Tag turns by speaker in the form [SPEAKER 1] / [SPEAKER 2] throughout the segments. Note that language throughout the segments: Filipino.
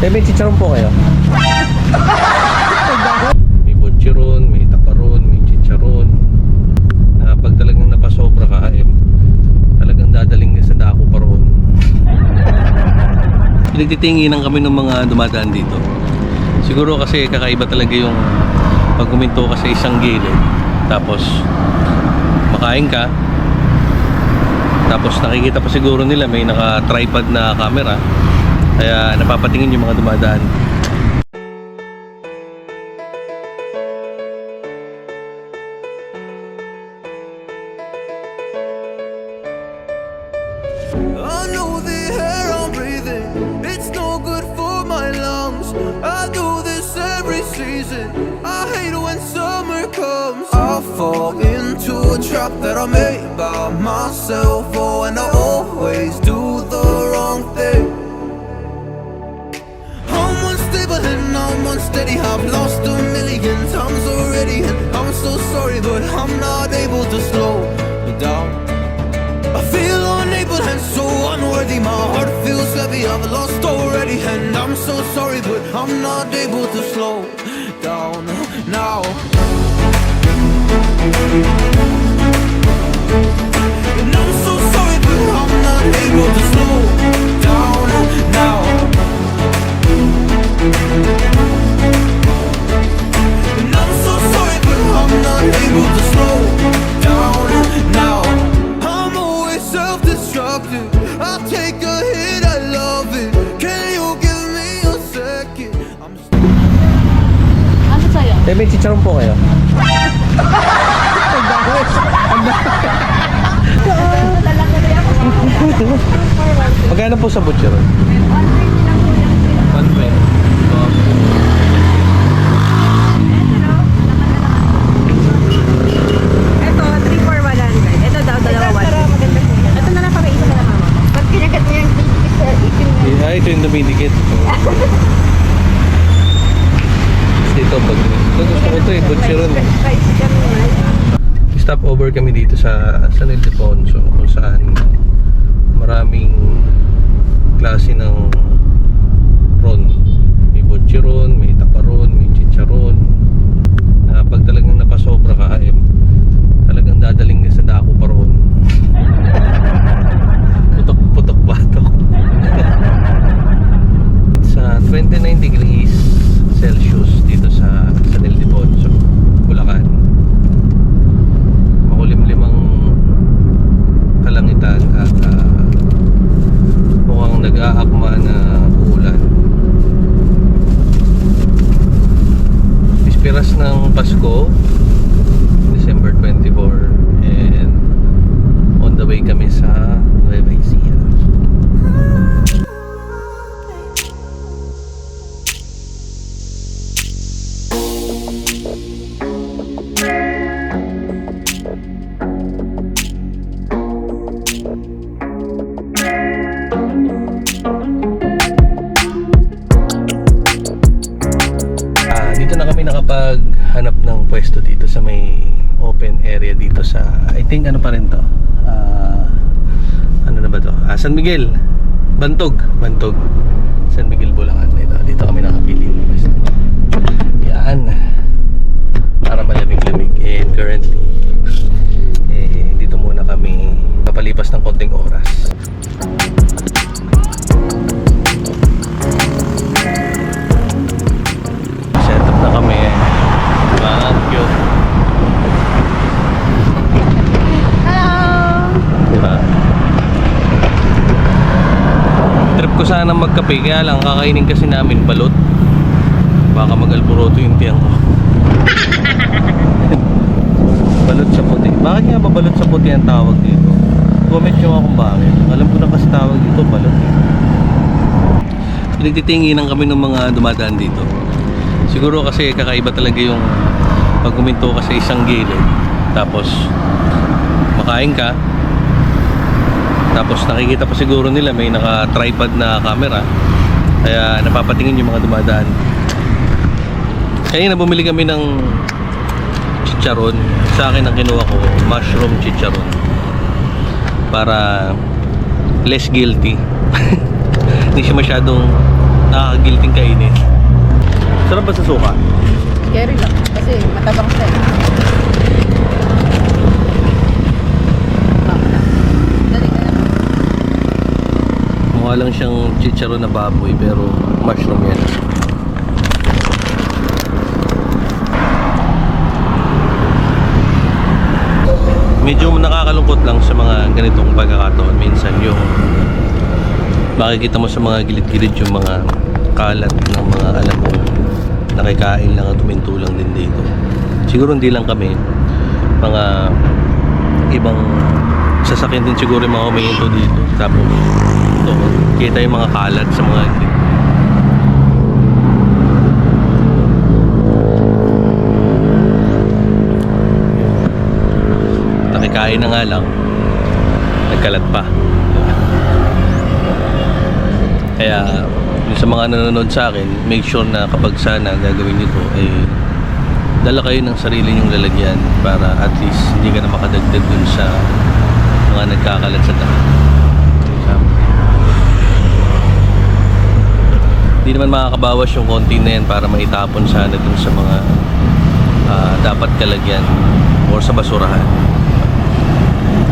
[SPEAKER 1] May chicharon po kayo? May butcheron, may taparon, may chicharon. Pag talagang napasobra ka, talagang dadaling niya sa dako pa roon. Pinagtitinginan kami ng mga dumadaan dito. Siguro kasi kakaiba talaga yung pag huminto ka sa isang gilid, tapos makain ka, tapos nakikita pa siguro nila may naka-tripod na camera, kaya napapatingin yung mga dumadaan.
[SPEAKER 2] I know the air I'm breathing, it's no good for my lungs. I do this every season, I hate when summer comes. I fall into a trap that I made by myself. Oh, and I always do the wrong thing. I'm unstable and I'm unsteady, I've lost a million times already, and I'm so sorry, but I'm not able to slow me down. I feel unable and so unworthy, my heart feels heavy, I've lost already, and I'm so sorry, but I'm not able to slow down now. And I'm so sorry, but I'm not able to slow down now. And I'm so sorry, but I'm not able to slow down now. I'm always self-destructive, I take a hit, I love it. Can you give me a second?
[SPEAKER 3] Ano sa'yo?
[SPEAKER 1] May chicharon po kayo? Magkano po sa butcheron? 120.
[SPEAKER 3] Ito, 3 for 100. Ito daw, dalawa 1. Ito na lang para isa ka na mama. Pag kinagat mo yung itim na.
[SPEAKER 1] Ito yung dumidikit. Dito, pag gusto ko ito butcheron. Stop over kami dito sa San Ildefonso, kung saan maraming klase ng prawn. May butcheron, may taparon, may chicharon. Pag talagang napasobra ka, talagang dadaling niya sa dako pa roon. Putok-putok batok. Sa 29 degrees Celsius dito sa San Ildefonso, Bulacan. Makulimlimang kalangitan at mukhang nag-aakma na uulan. Pispiras ng Pasko, December 24, and on the way kami sa Nueva Ecija. Dito na kami nakapaghanap ng pwesto dito sa may open area dito sa, I think ano pa rin to, ano na ba to, San Miguel, Bantog, San Miguel, Bulacan. Dito kami nakapili ng pwesto. Yan, para malamig-lamig. And currently dito muna kami napalipas ng konting oras. Na kami cute.
[SPEAKER 3] Hello!
[SPEAKER 1] Diba? Trip ko sana magkape, kaya lang kakainin kasi namin balot. Baka mag-alboroto yung tiyang ko. Balot sa puti. Bakit nga ba balot sa puti ang tawag dito? Comment nyo nga kung bakit. Alam ko na kasi tawag dito balot Pinagtitinginan kami ng mga dumadaan dito. Siguro kasi kakaiba talaga yung pag huminto ka sa isang gilid, tapos makain ka, tapos nakikita pa siguro nila may naka-tripod na camera, kaya napapatingin yung mga dumadaan. Kaya bumili kami ng chicharon. Sa akin ang kinuha ko, mushroom chicharon, para less guilty. Hindi siya masyadong nakakagilting kainin. Sarap ba sa suka?
[SPEAKER 3] Scary lang. Kasi matabang siya. Dali ka na.
[SPEAKER 1] Mukha lang siyang chicharon na baboy pero mushroom yan. Medyo nakakalungkot lang sa mga ganitong pagkakataon minsan yung makikita mo sa mga gilid-gilid yung mga kalat ng mga alam mo nakikain lang at tuminto lang din dito. Siguro hindi lang kami, mga ibang sasakyan din siguro yung mga humihinto dito. Tapos ito, kita yung mga kalat sa mga gilid. Nakikain na nga lang, nagkalat pa. Kaya yung sa mga nanonood sa akin, make sure na kapag sana gagawin nyo to, eh dala kayo ng sarili nyong lalagyan para at least hindi ka na makadagdag dun sa mga nagkakalat sa dami. Hindi naman makakabawas yung konti na yan para maitapon sana dun sa mga dapat kalagyan or sa basurahan.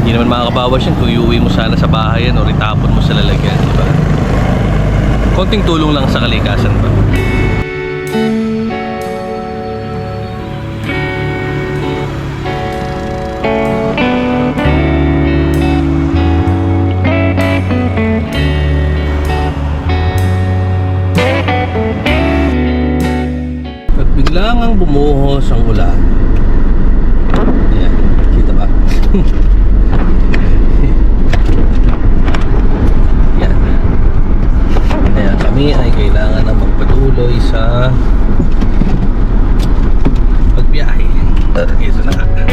[SPEAKER 1] Hindi naman makakabawas yan kung iuwi mo sana sa bahay yan o itapon mo sa lalagyan, diba? Konting tulong lang sa kalikasan ba? At biglang ang bumuhos ang ulan. Ayan, kita ba? Yan. Kaya kami ay kailangan na magpatuloy sa pagbiyahe. Isa na nga.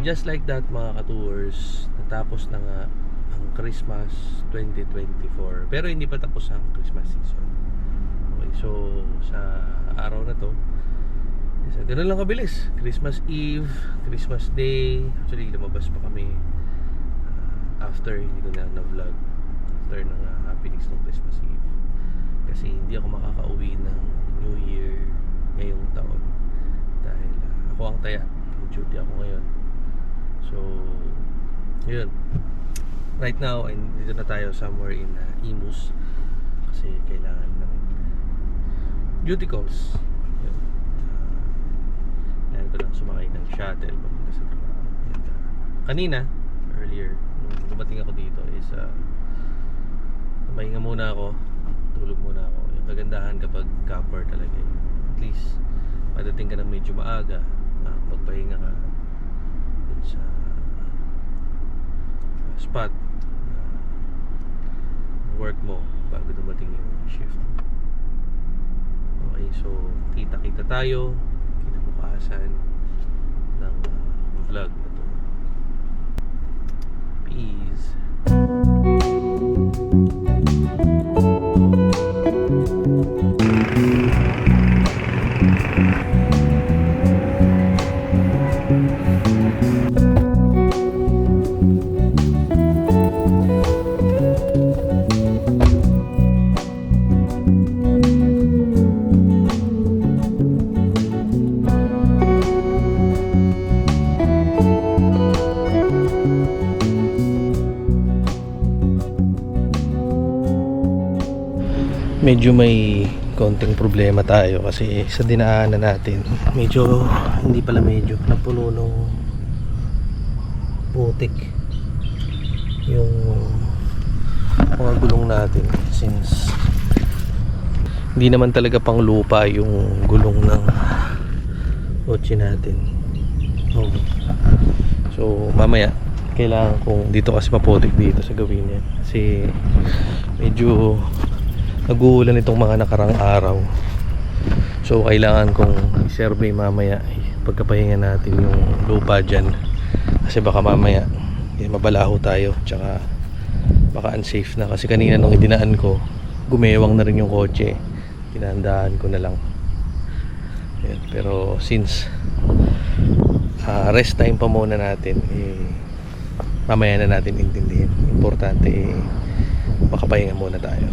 [SPEAKER 1] Just like that mga ka-tours, natapos na nga ang Christmas 2024. Pero hindi pa tapos ang Christmas season. Okay, so sa araw na to, ganun lang kabilis. Christmas Eve, Christmas Day. Actually, lumabas pa kami after, hindi ko na vlog after ng happenings ng Christmas Eve. Kasi hindi ako makakauwi ng New Year ngayong taon. Dahil ako ang taya. Duty ako ngayon. So, yun. Right now, dito na tayo somewhere in Imus. Kasi kailangan ng duty calls. Yun. Kailangan ko lang sumakay ng shuttle papunta sa trabaho. Kanina, earlier, nung dumating ako dito is mahinga muna ako. Tulog muna ako. Yung kagandahan kapag camper talaga yun. At least, padating ka na medyo maaga. Pagpahinga ka dun sa spot work mo bago dumating yung shift. Okay, so kita-kita tayo kinabukasan ng vlog na to. Peace. Medyo may konting problema tayo kasi sa dinaanan natin medyo, hindi pala medyo, napuno ng putik yung mga gulong natin since hindi naman talaga pang lupa yung gulong ng kotse natin. So mamaya kailangan kong dito kasi maputik dito sa gawin yan kasi medyo nag-uulan itong mga nakarang araw, so kailangan kong i-survey mamaya pagkapahinga natin yung lupa dyan kasi baka mamaya mabalaho tayo tsaka baka unsafe na kasi kanina nung idinaan ko gumewang na rin yung kotse, tinandaan ko na lang. Ayan, pero since rest time pa muna natin, mamaya na natin intindihin. Importante makapahinga muna tayo.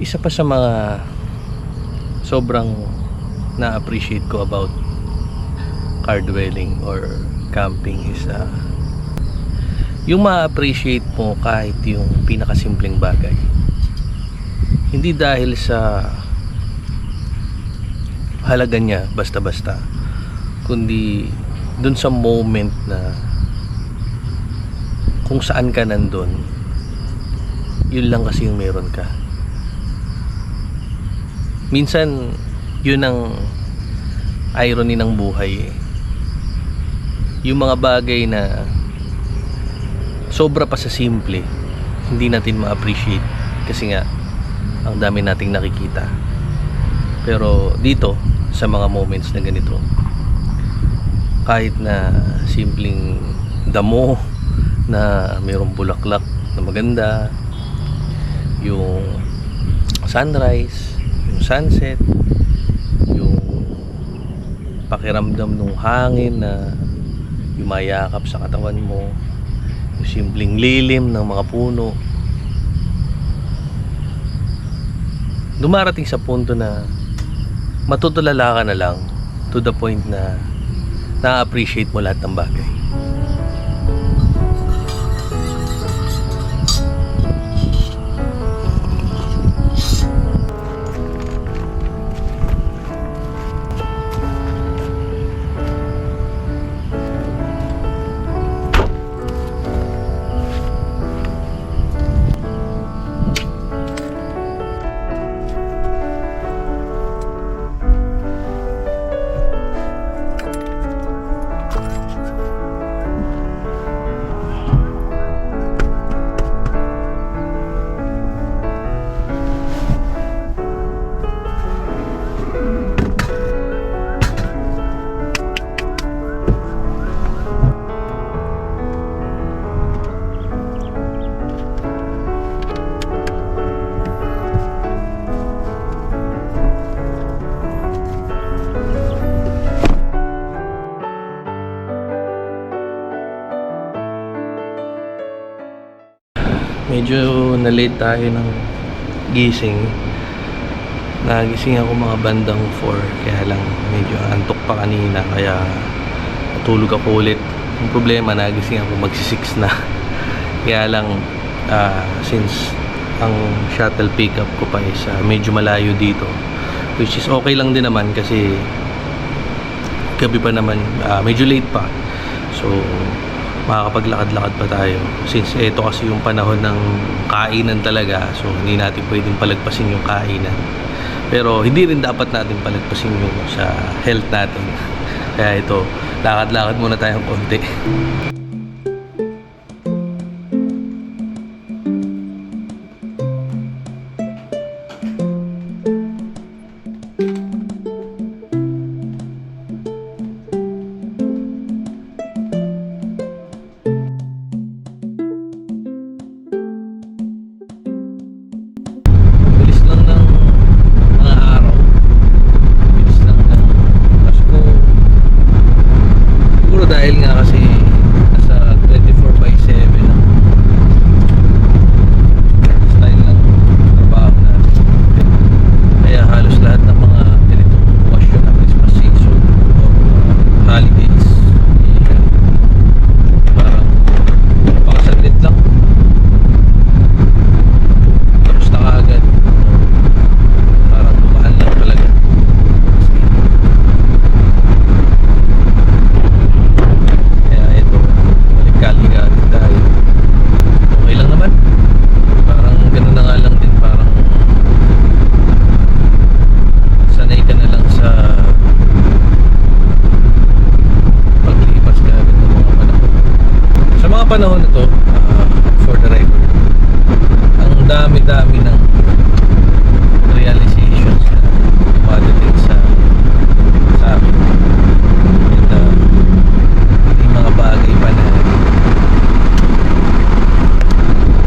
[SPEAKER 1] Isa pa sa mga sobrang na-appreciate ko about car dwelling or camping is yung ma-appreciate mo kahit yung pinakasimpleng bagay. Hindi dahil sa halaga niya basta-basta, kundi dun sa moment na kung saan ka nandun, yun lang kasi yung meron ka. Minsan yun ang irony ng buhay yung mga bagay na sobra pa sa simple hindi natin ma-appreciate kasi nga ang dami nating nakikita, pero dito sa mga moments na ganito, kahit na simpleng damo na mayroong bulaklak na maganda, yung sunrise, yung sunset, yung pakiramdam ng hangin na yumayakap sa katawan mo, yung simpleng lilim ng mga puno, dumarating sa punto na matutulala ka na lang to the point na na-appreciate mo lahat ng bagay. medyo na-late tayo ng gising. Nagising ako mga bandang 4, kaya lang medyo antok pa kanina, kaya tulog ako ulit. Yung problema, nagising ako magsi-6 na. Kaya lang, since ang shuttle pickup ko pa is medyo malayo dito, which is okay lang din naman kasi gabi pa naman, medyo late pa. So, makakapaglakad-lakad pa tayo. Since ito kasi yung panahon ng kainan talaga, so hindi natin pwedeng palagpasin yung kainan. Pero hindi rin dapat natin palagpasin yung sa health natin. Kaya ito, lakad-lakad muna tayong konti. Bilis lang ng mga araw. Bilis lang ng Pasko. Siguro dahil nga kasi nasa 24/7 ang style ng trabaho natin. Kaya halos lahat ng mga ganitong okasyon na Christmas season o holidays, parang pakasaglit lang. Tapos na kaagad. Parang dumaan lang talaga. Kaya ito, balik-kaligatin tayo. Okay lang naman. Parang gano'n na nga lang din. Parang sanay ka na lang sa paglipas ka agad ng mga panahon. Sa mga panahon na to, for the record, ang dami-dami ng realizations na dumadating sa amin. And may mga bagay pa na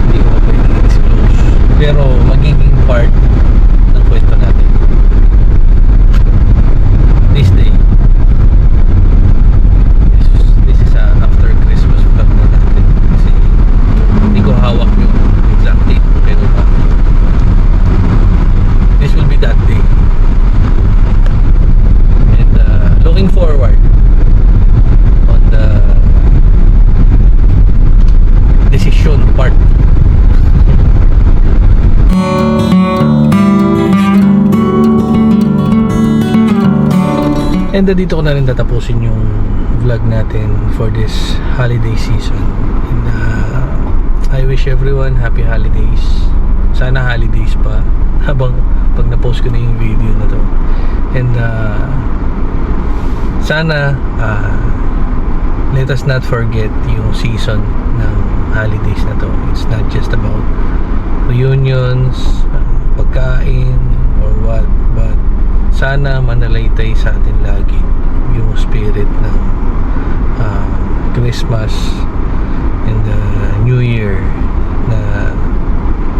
[SPEAKER 1] hindi ko pa pwedeng i-disclose, pero magiging part ng kwento natin this day. This is after Christmas vlog na natin kasi hindi ko hawak yung exact date kung kailan ba. This will be that day. And looking forward on the decision part. And dito ko na rin tatapusin yung vlog natin for this holiday season. And I wish everyone happy holidays. Sana holidays pa habang pag na-post ko na yung video na to. And sana let us not forget yung season ng holidays na to. It's not just about reunions, pagkain or what, but sana manalaytay sa atin lagi yung spirit ng Christmas and New Year, na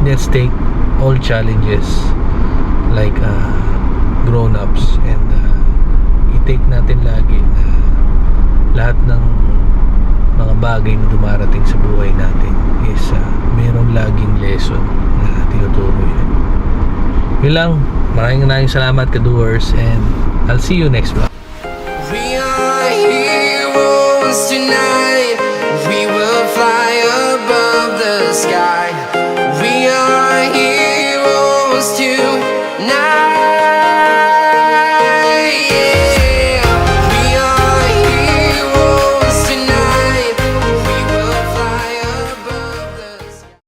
[SPEAKER 1] let's take all challenges like grown-ups and i-take natin lagi na lahat ng mga bagay na dumarating sa buhay natin is mayroong laging lesson na tinuturo yan. Yun lang. Maraming salamat ka-doers, and I'll see you next vlog.
[SPEAKER 4] We are heroes tonight. We will fly above the sky.